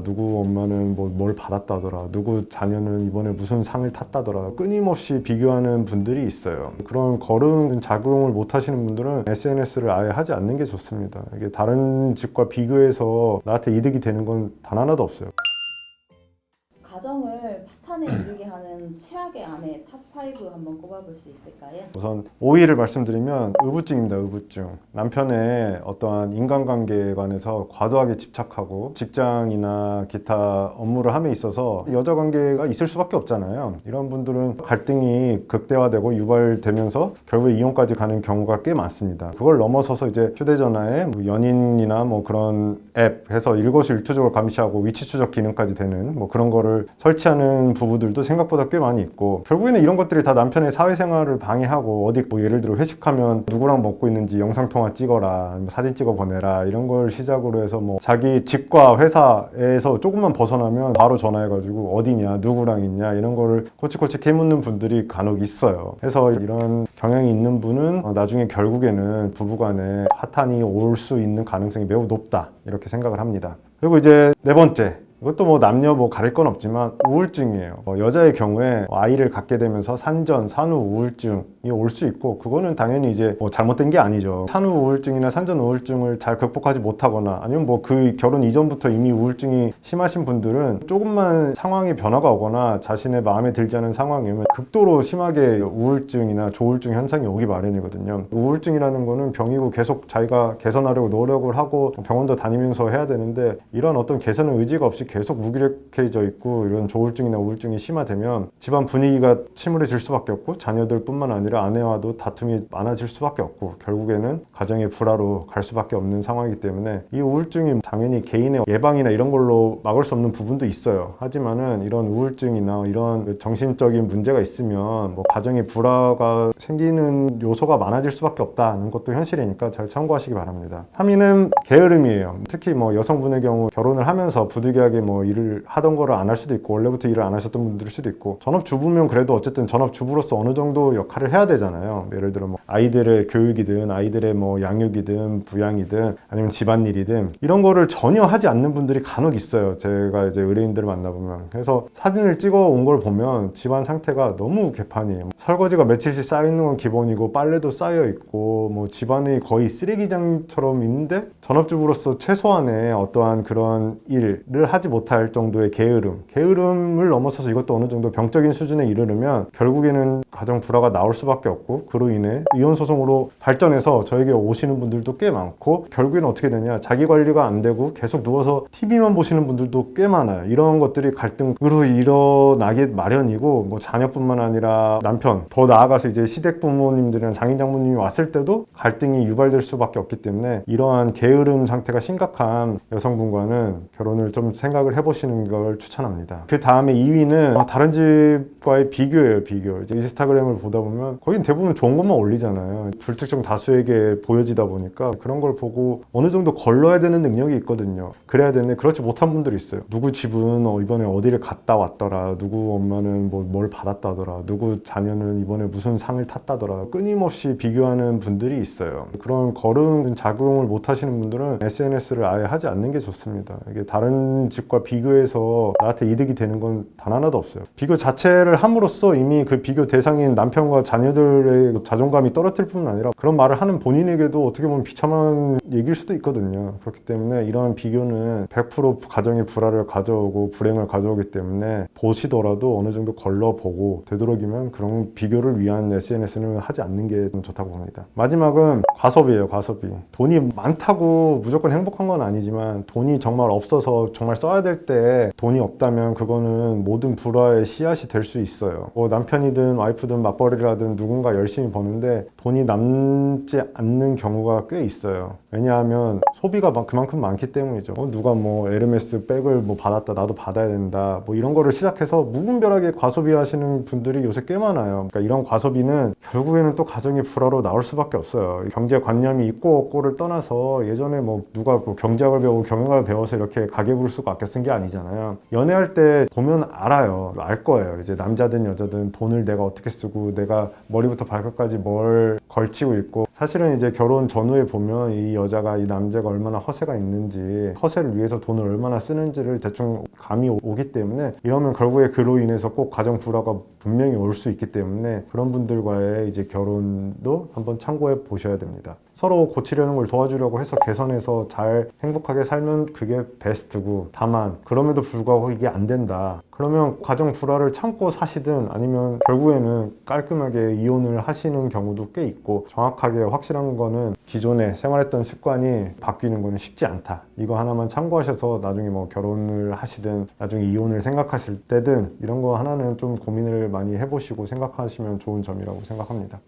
누구 엄마는 뭐 뭘 받았다더라, 누구 자녀는 이번에 무슨 상을 탔다더라, 끊임없이 비교하는 분들이 있어요. 그런 거른 작용을 못 하시는 분들은 SNS를 아예 하지 않는 게 좋습니다. 이게 다른 집과 비교해서 나한테 이득이 되는 건 단 하나도 없어요. 가정을 파탄에 이르게 하는 최악의 아내 탑5 한번 꼽아볼 수 있을까요? 우선 5위를 말씀드리면 의부증입니다. 의부증. 남편의 어떠한 인간관계에 관해서 과도하게 집착하고 직장이나 기타 업무를 함에 있어서 여자 관계가 있을 수밖에 없잖아요. 이런 분들은 갈등이 극대화되고 유발되면서 결국에 이혼까지 가는 경우가 꽤 많습니다. 그걸 넘어서서 이제 휴대전화에 뭐 연인이나 뭐 그런 앱 해서 일거수일투족을 감시하고 위치 추적 기능까지 되는 뭐 그런 거를 설치하는 부부들도 생각보다 꽤 많이 있고, 결국에는 이런 것들이 다 남편의 사회생활을 방해하고, 어디 뭐 예를 들어 회식하면 누구랑 먹고 있는지 영상통화 찍어라, 사진 찍어 보내라, 이런 걸 시작으로 해서 뭐 자기 집과 회사에서 조금만 벗어나면 바로 전화해가지고 어디냐, 누구랑 있냐, 이런 거를 꼬치꼬치 캐묻는 분들이 간혹 있어요. 그래서 이런 경향이 있는 분은 나중에 결국에는 부부간에 파탄이 올 수 있는 가능성이 매우 높다, 이렇게 생각을 합니다. 그리고 이제 네 번째, 이것도 뭐 남녀 뭐 가릴 건 없지만 우울증이에요. 여자의 경우에 아이를 갖게 되면서 산전, 산후 우울증이 올 수 있고, 그거는 당연히 이제 뭐 잘못된 게 아니죠. 산후 우울증이나 산전 우울증을 잘 극복하지 못하거나 아니면 뭐 그 결혼 이전부터 이미 우울증이 심하신 분들은 조금만 상황의 변화가 오거나 자신의 마음에 들지 않은 상황이면 극도로 심하게 우울증이나 조울증 현상이 오기 마련이거든요. 우울증이라는 거는 병이고 계속 자기가 개선하려고 노력을 하고 병원도 다니면서 해야 되는데, 이런 어떤 개선의 의지가 없이 계속 무기력해져 있고 이런 조울증이나 우울증이 심화되면 집안 분위기가 침울해질 수밖에 없고, 자녀들뿐만 아니라 아내와도 다툼이 많아질 수밖에 없고, 결국에는 가정의 불화로 갈 수밖에 없는 상황이기 때문에 이 우울증이 당연히 개인의 예방이나 이런 걸로 막을 수 없는 부분도 있어요. 하지만은 이런 우울증이나 이런 정신적인 문제가 있으면 뭐 가정의 불화가 생기는 요소가 많아질 수밖에 없다는 것도 현실이니까 잘 참고하시기 바랍니다. 3위는 게으름이에요. 특히 뭐 여성분의 경우 결혼을 하면서 부득이하게 뭐 일을 하던 거를 안 할 수도 있고, 원래부터 일을 안 하셨던 분들일 수도 있고, 전업주부면 그래도 어쨌든 전업주부로서 어느 정도 역할을 해야 되잖아요. 예를 들어 뭐 아이들의 교육이든 아이들의 뭐 양육이든 부양이든 아니면 집안일이든 이런 거를 전혀 하지 않는 분들이 간혹 있어요. 제가 이제 의뢰인들을 만나보면. 그래서 사진을 찍어 온 걸 보면 집안 상태가 너무 개판이에요. 설거지가 며칠씩 쌓여 있는 건 기본이고, 빨래도 쌓여 있고, 뭐 집안이 거의 쓰레기장처럼 있는데 전업주부로서 최소한의 어떠한 그런 일을 하지 못할 정도의 게으름을 넘어서서 이것도 어느 정도 병적인 수준에 이르르면 결국에는 가정 불화가 나올 수밖에 없고, 그로 인해 이혼 소송으로 발전해서 저에게 오시는 분들도 꽤 많고, 결국에는 어떻게 되냐, 자기 관리가 안 되고 계속 누워서 TV만 보시는 분들도 꽤 많아요. 이런 것들이 갈등으로 일어나기 마련이고, 뭐 자녀뿐만 아니라 남편, 더 나아가서 이제 시댁 부모님들이나 장인 장모님이 왔을 때도 갈등이 유발될 수밖에 없기 때문에, 이러한 게으름 상태가 심각한 여성분과는 결혼을 좀 생각을 해보시는 걸 추천합니다. 그 다음에 2위는 다른 집과의 비교예요. 비교. 이제 인스타그램을 보다 보면 거긴 대부분 좋은 것만 올리잖아요. 불특정 다수에게 보여지다 보니까 그런 걸 보고 어느 정도 걸러야 되는 능력이 있거든요. 그래야 되는데 그렇지 못한 분들이 있어요. 누구 집은 이번에 어디를 갔다 왔더라, 누구 엄마는 뭐 뭘 받았다더라, 누구 자녀는 이번에 무슨 상을 탔다더라, 끊임없이 비교하는 분들이 있어요. 그런 거른 작용을 못 하시는 분들은 SNS를 아예 하지 않는 게 좋습니다. 이게 다른 집과 비교해서 나한테 이득이 되는 건 단 하나도 없어요. 비교 자체를 함으로써 이미 그 비교 대상인 남편과 자녀들의 자존감이 떨어질 뿐만 아니라 그런 말을 하는 본인에게도 어떻게 보면 비참한 얘기일 수도 있거든요. 그렇기 때문에 이러한 비교는 100% 가정의 불화를 가져오고 불행을 가져오기 때문에 보시더라도 어느 정도 걸러보고, 되도록이면 그런 비교를 위한 SNS는 하지 않는 게 좋다고 봅니다. 마지막은 과소비예요. 과소비. 돈이 많다고 무조건 행복한 건 아니지만, 돈이 정말 없어서 정말 써야 될 때 돈이 없다면 그거는 모든 불화의 씨앗이 될 수 있어요. 뭐 남편이든 와이프든 맞벌이라든 누군가 열심히 버는데 돈이 남지 않는 경우가 꽤 있어요. 왜냐하면 소비가 그만큼 많기 때문이죠. 누가 뭐 에르메스 백을 뭐 받았다, 나도 받아야 된다, 뭐 이런 거를 시작해서 무분별하게 과소비하시는 분들이 요새 꽤 많아요. 그러니까 이런 과소비는 결국에는 또 가정의 불화로 나올 수밖에 없어요. 경제관념이 있고 없고를 떠나서, 예전에 뭐 누가 뭐 경제학을 배우고 경영학을 배워서 이렇게 가계부를 쓰고 아껴 쓴 게 아니잖아요. 연애할 때 보면 알아요. 알 거예요. 이제 남자든 여자든 돈을 내가 어떻게 쓰고 내가 머리부터 발끝까지 뭘 걸치고 있고 사실은 이제 결혼 전후에 보면 이 여자가 이 남자가 얼마나 허세가 있는지, 허세를 위해서 돈을 얼마나 쓰는지를 대충 감이 오기 때문에, 이러면 결국에 그로 인해서 꼭 가정 불화가 분명히 올 수 있기 때문에 그런 분들과의 이제 결혼도 한번 참고해 보셔야 됩니다. 서로 고치려는 걸 도와주려고 해서 개선해서 잘 행복하게 살면 그게 베스트고, 다만 그럼에도 불구하고 이게 안 된다, 그러면 가정 불화를 참고 사시든 아니면 결국에는 깔끔하게 이혼을 하시는 경우도 꽤 있고, 정확하게 확실한 거는 기존에 생활했던 습관이 바뀌는 거는 쉽지 않다, 이거 하나만 참고하셔서 나중에 뭐 결혼을 하시든 나중에 이혼을 생각하실 때든 이런 거 하나는 좀 고민을 많이 해보시고 생각하시면 좋은 점이라고 생각합니다.